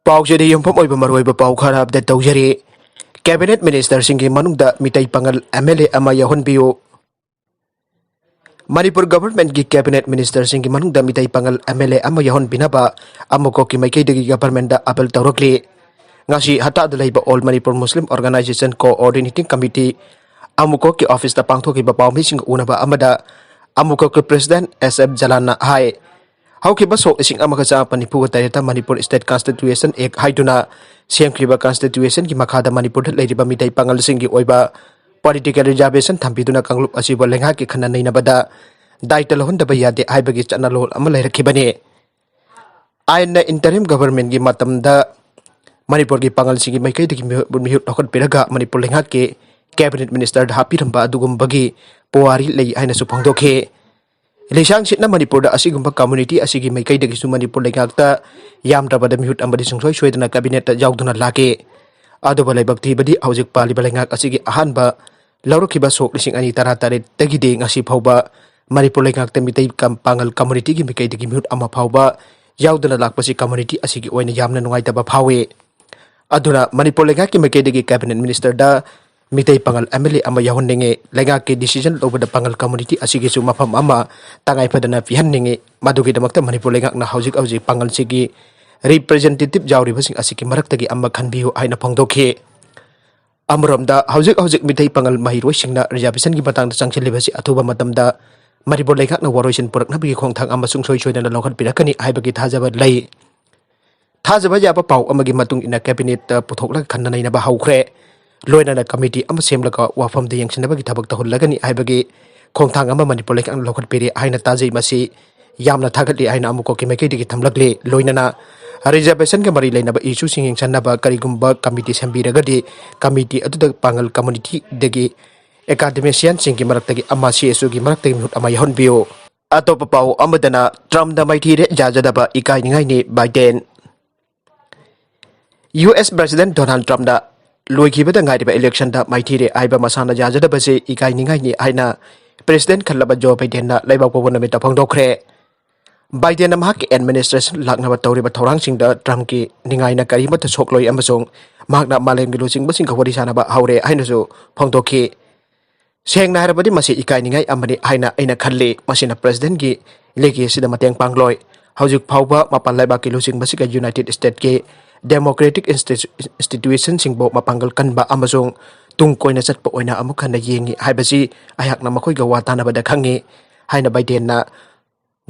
पाउचेद युमफम ओइब मरोइब पाउ खरा update तौजरी cabinet minister सिंगी मनुंगदा मितै पंगल एमएलए अमा यहोनबियो मणिपुर गवर्नमेंट की कैबिनेट मिनिस्टर सिंगी मनुंगदा मितै पंगल एमएलए अमा यहोनबिनाबा अमुको की मैकेदगी गवर्नमेंट दा appeal तौरकली ngasi hata da laiba all manipur muslim organization coordinating committee amuko ki office da pangthoki ba pawmi sing unaba amada amuko ki president sf jalana hai hauki ba so ising amaka cha panipu ga tareta manipur state constitution act haiduna semkriba constitution ki makha da manipur da laiba mitai pangal sing gi oiba political reservation thambiduna kanglup asiba lengha ki khana neina bada daital hon da ba yade haibagi chanalol ama lairakibani aina interim government gi matam da Manipur की पांगल सिंगी मैकई दगी मिहुट नखन पिरगा मणिपुर लेंगा के cabinet minister हापीरंबा अदुगुंबगी Powari लई आइना सु फंगदोखे लेसांग सिटना मणिपुर दा असिगुंबा community असिगी मैकई दगी सु Manipur लेंगाकता यामद्रबद मिहुट अमबदी सुंसोय सोयदना cabinet यावदुना लागे अदुबा लाइबक्ति बदी हौजिक पालिबा लेंगाक असिगी अहानबा लौरखिबा सोक लिसिंग अनि तरा तारे दगी दे ngasi फौबा मणिपुर लेंगाकता मितै पांगल कम्युनिटी की मैकई दगी मिहुट अमा फौबा यावदुना लाकपसि कम्युनिटी असिगी ओइना यामना नुंगाइतबा फावे अधुना मणिपुर लेंगा की मैकेदगी कैबिनेट मिनिस्टर दा मितै पंगल एमएलए अमा याहोननिंगे लेंगा के डिसीजन लोबदा पंगल कम्युनिटी असिगिसु मफम अमा तंगाई फदना पिहननिंगे मदुगी दमकता मणिपुर लेंगा ना हौजिक हौजिक पंगल सिगी रिप्रेजेंटेटिव जावरिबसिंग असिगी मरक्तगी अमा खनबियु आइना फंगदोखे अमरमदा हौजिक हौजिक मितै पंगल महिरोइसिंगना रिजर्वेशन की मतंग चंगसिलिबसि अथुबा मतमदा मणिपुर लेंगा ना वरोइसिन पुरकनबगी खोंगथांग अमा सुंगसोय सोयदना लौखत पिरकनी हाइबगी थाजबा लई थाजबा याबा पाउ अमगी मतुंग इना कैबिनेट पुथोकला खन्ना नैनबा हौख्रे लोइना कमिटी अमा सेमलगा वाफम दे यंगसिनबगी थबक तहुलगनी हाइबगी खोंगथांग अमा मणिपुर लेंगा लौखत पिरे हाइना ताजै मसी यामना थागतली हाइना अमुको की मैकेदगी थमलगले लोइना रिजर्वेशन के मरी लेनबा इशू सिंग यंगसनबा करिगुंबा कमिटी सेंबिरगदी कमिटी अदुदा पांगल कम्युनिटी दगी एकाडेमिशियन सिंग की मरक्तगी अमा सीएसओ की मरक्तगी मिहुट अमा यहोनबियो अतोप पाउ अमदना ट्रम्प दा मैथीरे जाजदबा इकाइनिंगाइने Biden US President Donald Trump da loikibada ngaiba election da maithire aiba masana jajada base ikai ningai ni aina President khallaba Joe Biden na laiba ko bonami ta phangdokre Biden amha ki administration lakna ba tawri ba thorang sing da Trump ki ningai na kari mat sokloi amasong magna malem gi losing basing khawari sana ba haure aina so phangdokhi seng na harabadi masi ikai ningai amani aina aina khalle masina president gi legi sida mateng pangloi haujuk phauba mapal laiba ki losing basika United States ke democratic institution singbo mapanggal kanba amasong tungkoina chatpa oina amukhana yengi haibasi ayakna makhoi ga watana bada khangi haina Biden na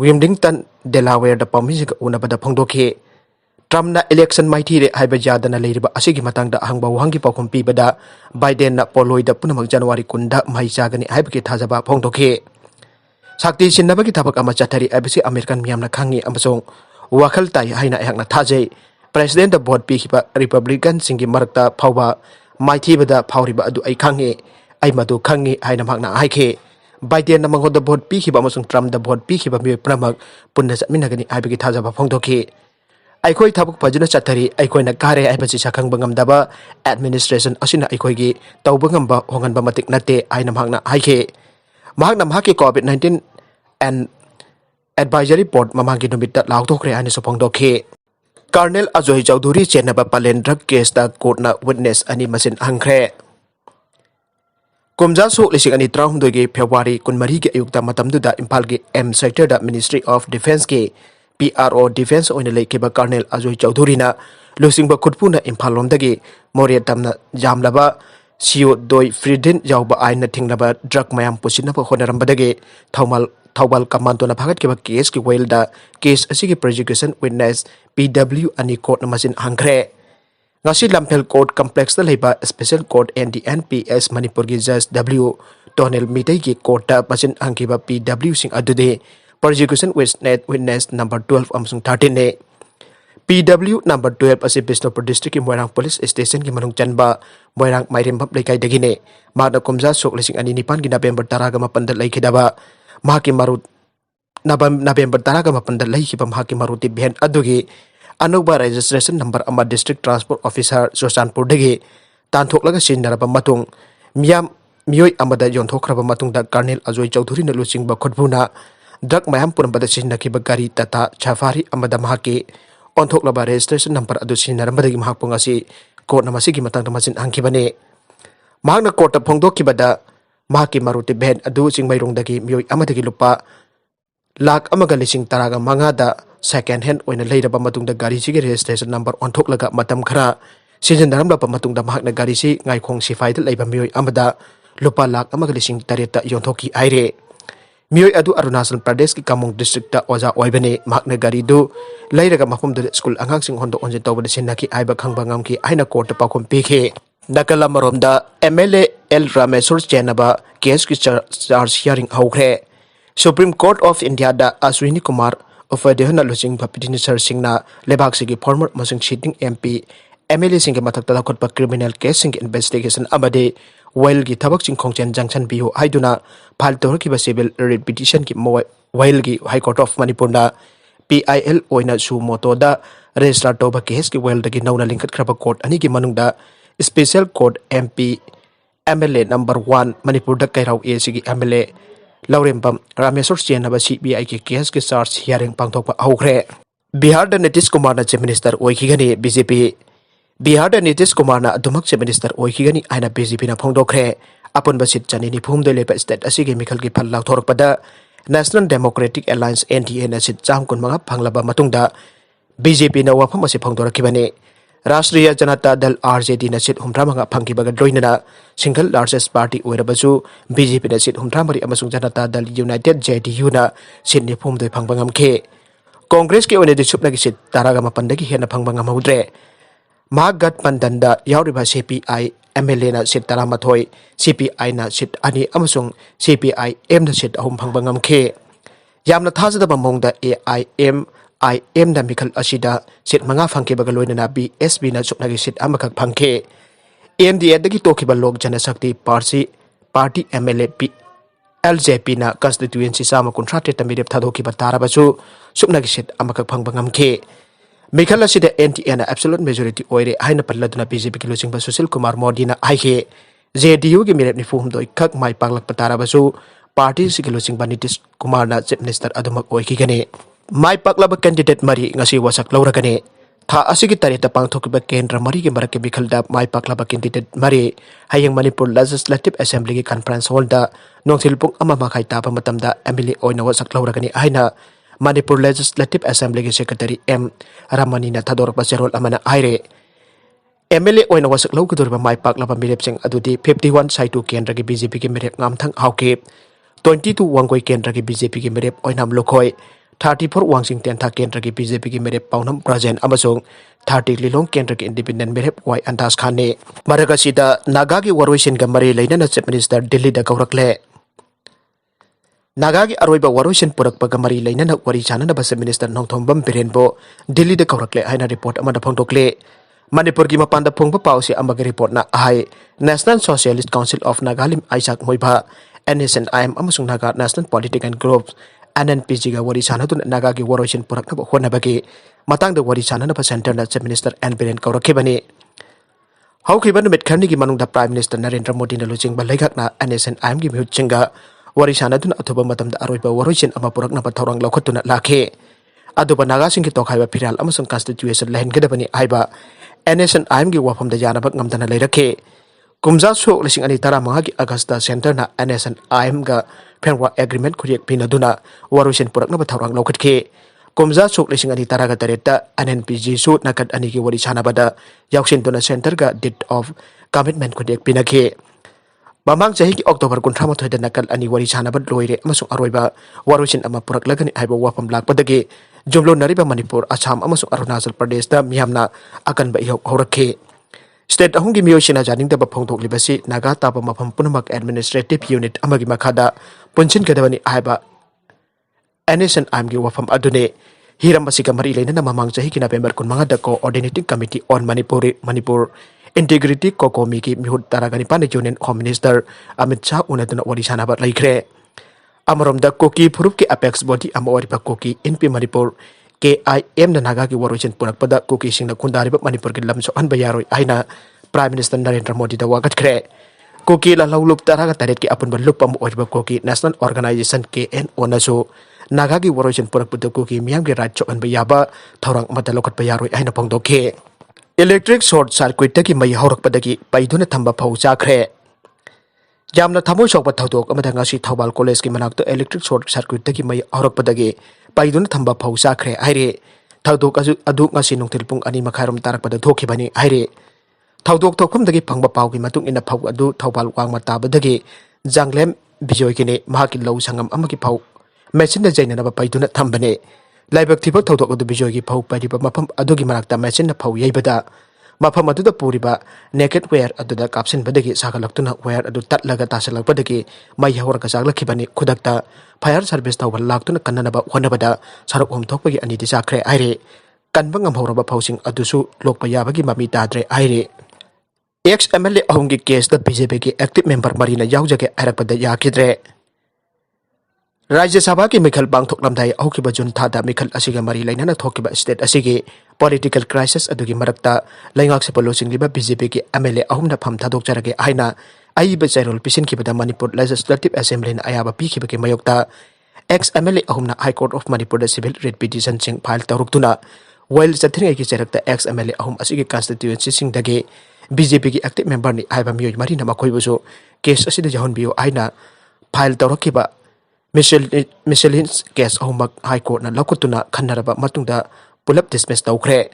Wilmington Delaware da pamisiga una bada phangdokhe Trump na election maithire haiba jadana leiriba asigi matangda hangba wangi pakhum pi bada Biden na poloida punamak January kunda mai jagani haibaki thajaba phangdokhe sakti sinnabagi thabak ama chathari abisi American miyamna khangi amasong wakhal tai haina ayakna thajai President the board pihiba Republican singi marakta phauba maithibada phauriba adu ai khangi ai madu khangi haina magna haike Biden na mangod the board pihiba amasung Trump the board pihiba mi pramak punna minagani aibagi thajaba phongdokhi aikoi thabuk phajuna chathari aikoi na kare aibasi sakhang bangam daba administration asina aikoi gi tawbangam ba hongan ba matik nate aina magna haike magna mahaki COVID-19 and advisory board mamangi numita lautokre ani so phongdokhi Colonel Ajoy Chowdhury chenaba palen drug case da court na witness ani masin hangkhre kumja so lising ani traum doge February kunmari ge ayukta matamdu da Impal ge M sector da Ministry of Defense ke PRO Defense oina leikiba Colonel Ajoy Chowdhury na lusing ba khutpu na Impal lom dagi Moria tamna jamlaba CO doi Frieden jawba aina thinglaba drug mayam pusina ba honarambadage Thawbal Commando na phagat ke ba case ki wailda case asigi prosecution witness PW ani court na masin hangkhre ngasi Lamphel court complex da leiba special court NDNPS Manipur gi judge W Tonel Mitei ki court da masin hangkiba PW sing adude prosecution witness number 12 amsung 13 ne PW number 12 asi Bisnupur district ki Moirang police station ki manung chanba Moirang Mairim bab lekai dagine magna kumja sok lising ani nipan gi November 10 ga mapan da laikidaba mahaki marut November 10 ga mapan da laikiba mahaki maruti ben adugi anuba registration number ama district transport officer Sosanpur dagi tanthok sinaraba matung miyam miyoi amada yonthokraba matung da Colonel Ajoy Chowdhury na lusingba khutbuna drug mayam puram bada sinnakiba gari tata Safari amada mahaki onthok laba registration number adu sinarambadagi mahak pungasi court na masigi matang machin angkibani mahakna court ta phongdokkibada mahaki maruti ben adu chingmairongdagi mioi amadagi lupa lakh amaga lising taraga mangada second hand oina leiraba matungda gari sigi registration number onthok laga matam khara Sinjandaram lapa matungda mahakna gari si ngaikong sifaida laiba mioi amada lupa lakh amaga lising tareta yonthoki aire mioi adu Arunachal Pradesh ki Kamung district ta oja oibani mahakna gari du leiraga mafum de school angang sing hondo onje tawbada sinaki aiba khangba ngamki aina court pakhom pikhe nakala maromda MLA L Ramesur Chenaba case ki charge hearing haukhre Supreme Court of India da Ashwini Kumar ofadehna losing bapidini sir singna lebak sigi former masing sitting MP MLA sing mathakta khotpa criminal case sing investigation amade while gi thabak sing khongchen junction biho haiduna phal torki ba civil writ petition ki while gi High Court of Manipur na PIL oina su moto da register toba case ki while gi nauna lingkat khraba court ani gi manungda special court MP MLA number 1 Manipur da kairau a sigi MLA Laurembam Ramesur Chenaba CBI ki case ki charge hearing pangthokpa haukhre Bihar da Nitish Kumar na chief minister oikhigani BJP Bihar da Nitish Kumar na adumak chief minister oikhigani aina BJP na phongdokre apun basit chanini phum de lepa state asigi mikhal ki phal lauthorakpada National Democratic Alliance NDA na sit cham kun manga phanglaba matungda BJP na wafam asi phongdorakibani Rashtriya Janata Dal RJD na sit humthra manga phangkibaga loinana single largest party oirabasu BJP na sit humthra mari amasung Janata Dal United JDU na sit ni phum doi phangbangam khe Congress ke one de supna ki sit taraga mapandagi hena phangbangam haudre Magat Pandanda yauriba CPI MLA na sit taramathoi CPI na sit ani amasung CPI M na sit ahum phangbangam khe yamna thajada bamongda AIM IM da mikhal asida sit manga phangke bagaloina na BSB na chukna gi sit amakak phangke MDA dagi tokiba lok jana shakti party MLA P LJP na constituency sama contract tamirep thadoki batarabasu chukna gi sit amakak phangbangam khe mikhal asida NDA na absolute majority oire haina palladuna BJP ki losing ba Sushil Kumar Modi na aike JDU gi mirep ni fuhum doi khak mai panglak patarabasu party si losing ba Nitish Kumar na chief minister adumak oikigani Mai paklaba candidate mari ngasi wasak lauragani tha asigi tarita pangthokiba kendra mari ki marak bikhalda mai paklaba candidate mari hayang Manipur Legislative Assembly ki conference hall da nongthilpung ama makhai tapa matamda MLA oina wasak lauragani aina Manipur Legislative Assembly ki secretary M Ramani na thador pasarol amana aire MLA oina wasak laukadurba mai paklaba mirep sing adudi 51 saitu kendra ki BJP ki mirep ngamthang hauke 22 wangkoi kendra ki BJP ki mirep oinam lokhoi 34 wangsing tentha kendra ki BJP ki merep paunam prajen amasung 30 lilong kendra ki independent merep wai andas khane maraga sida naga ki waroisin ga mari leina na chief minister Delhi da gaurakle naga ki aroiba waroisin purak paga mari leina na wari chana na bas minister nongthombam birenbo Delhi da gaurakle haina report amada phongdokle Manipur ki mapanda phongba pausi amaga report na ai National Socialist Council of Nagalim Isaac Moiba NSNIM amasung Naga National Political Group NNPG ga wari sana tun naga gi waroisin purak na hona bagi matang da wari sana na pa center na chief minister N Biren kaurakibani haukiban mit kharni gi manung da prime minister Narendra Modi na lojing ba laigak na NSNIM gi mihut chinga wari sana tun athoba matam da aroiba waroisin ama purak na pa thorang lokhatuna lakhe aduba naga sing ki tokhaiba phiral amasung constitution lain gedabani aiba NSNIM gi wafam da jana bak ngamdana leirakhe kumja sok lising ani tara manga ki Augusta center na NSNIM ga framework agreement khuriek pinaduna warusin purak na bathawrang lokhatke kumja sok lising ani tara ga tareta NNPG su nakat ani ki wari chana bada yauksin tuna center ga deed of commitment khuriek pinakhe mamang jahi ki October 13 da nakal ani wari chana bad loire amasung aroiba warusin ama purak lagani aiba wafam lakpadage jumlo nariba Manipur Assam amasung Arunachal Pradesh da miyamna akan ba ihok horakhe State ahungi miyosina janing da bapongtok libasi naga tapa mafam punamak administrative unit amagi makada punchin kadawani aiba NSNIM gi wafam adune hiram basiga mari leina na mamang jahi ki November kun manga da coordinating committee on Manipur integrity kokomi ki mihut taragani pane union home minister Amit Shah unaduna wari sana ba laikre amarom da koki phurup ki apex body amawari pa koki NP Manipur KIM na naga ki waroisin punak pada koki sing na kundari ba Manipur ki lamso an bayaroi aina Prime Minister Narendra Modi da wagat kre koki la laulup taraga taret ki apun ba lupam oiba koki National Organization KN onaso Nagagi Waroisin Purakputuki Miamgi Rachok and Bayaba, Torang Matalokot Bayaro and Pongdoke. Electric short circuit taki may haurak padagi paiduna tamba pau chakre. Jamna thamo shokpa thautok amada ngasi Thobal College ki manakto electric short circuit taki may haurak padagi paiduna thamba pau chakre aire. Thautok adu ngasi nungtil pung ani makharom tarak pada thokibani aire. Thautok thokpam dagi phangba pau ki matung ina phau adu Thobal wangma tabadagi Janglem Bijoy kini mahaki lau sangam amaki pau machine da jaina ba paiduna thambane. Laibak thiba thautok adu Bijoy ki phau pariba mafam adugi marakta machine na phau yaibada mafam aduda puriba naked wear aduda kapsin badagi sakalaktuna wear adu tatlaga tasalakpadagi mai hawra ka saklakhibani khudakta fire service tawbal laktuna kannanaba honabada sarok hom thokpagi ani disakre aire kanbangam hawraba phawsing adusu lokpa yabagi mami tadre aire ex MLA ahungi case da BJP ki active member marina yaujage arakpada yakidre Rajya Sabha ki Mikhal Bangthok Lamdai Aukiba Jun Thada Mikhal Asiga Mari Lainana Thokiba State Asigi political crisis adugi marakta Laingak Sepolo Singliba BJP ki MLA ahumna pham thadok charage aina aiba chairol pisin kibada Manipur Legislative Assembly na ayaba pikiba ki mayokta ex MLA ahumna High Court of Manipur da civil writ petition sing file taruktuna while chathringa ki charakta ex MLA ahum asigi constituency sing dage BJP ki active member ni aiba miyoi mari na makoibuso case asida jahon biyo aina file tarukiba Michelle's case ahumak High Court na lakutuna khanaraba matungda pulap dismiss tawkre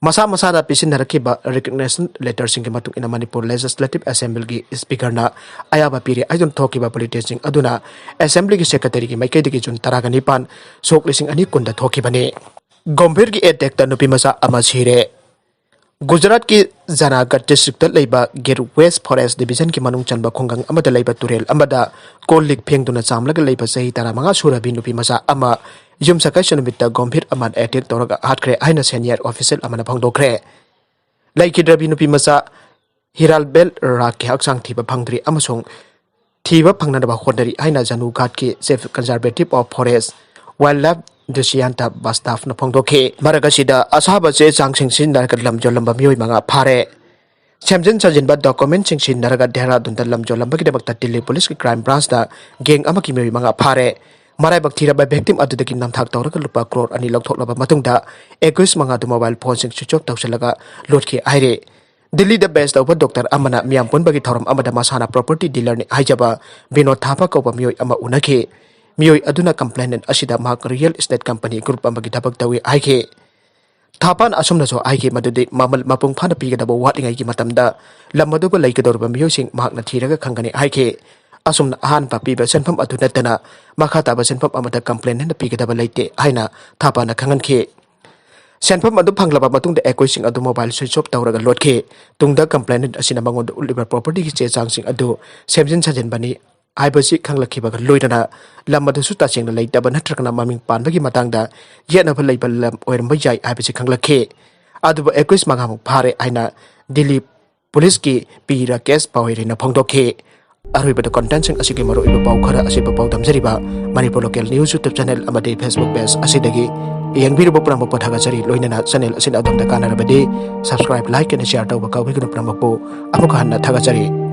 masa da pisin narakiba recognition letter sing matung ina Manipur Legislative Assembly ki speaker na ayaba piri aidon thokiba politician aduna assembly ki secretary ki maikedi ki jun taragani pan sok lising ani kunda thokibani Gambhir ki attack ta nupi masa amasire Gujarat ki Janagadh district leiba Gir West Forest Division ki manung chanba khongang amada leiba turel amada kolik phengduna chamlaga leiba sahi tara manga surabi nupi masa ama yum sakai sunumita Gambhir aman attack toraga hatkre aina senior official amana phangdokre laiki drabi nupi masa Hiralbel Raki haksang thiba phangdri amasung thiba phangnanaba hodari aina Janughat ki chief conservative of forest wildlife Dusyanta Bastaf na phongdoke maragasida asaba che changsing sin narga lamjo lamba mioi manga phare semjin sajin ba document sing sin narga dehra dunda lamjo lamba ki dabak Delhi police ki crime branch da geng ama ki mioi manga phare marai bak thira ba victim adudaki namthak tawraga lupa crore ani lokthok laba matungda 21 manga du mobile phone sing switch off tawsalaga lotki aire Delhi the best of Dr. Amana Miampun bagi thoram amada masana property dealer ni haijaba Binod Thapa ko ba mioi ama unake Miyoi aduna complainant asida mak real estate company group amagi dabak dawi aike Thapan asumna so aike madude mamal mapung phana pigadaba watlingai ki matamda lamaduba laikadorba miyoi sing mak na thiraga khangani aike asumna ahan pa piba senpham aduna tana makhata ba senpham amada complainant na pigadaba laite haina Thapana khangan khe senpham adu phanglaba matungda ekoi sing adu mobile switch off tawraga lotke tungda complainant asina mangonda ulibar property ki che chang sing adu semjin sajen bani Aibasi khanglakhiba loidana lamadu su tasingna leitaba natrakna maming panbagi matangda yena phalai lam oirmba jai aibasi khanglakhe aduba 21 mangamuk phare aina Delhi police ki pira case pawirina phongdokhe aribada content sing asigi maro iba paw khara asiba paw damjariba Manipur local news YouTube channel amade Facebook page asidagi yangbiruba pramok pathaga chari loinana channel asin adamda kanarabade subscribe like and share tawba kawiguna pramokpo amuka hanna thaga chari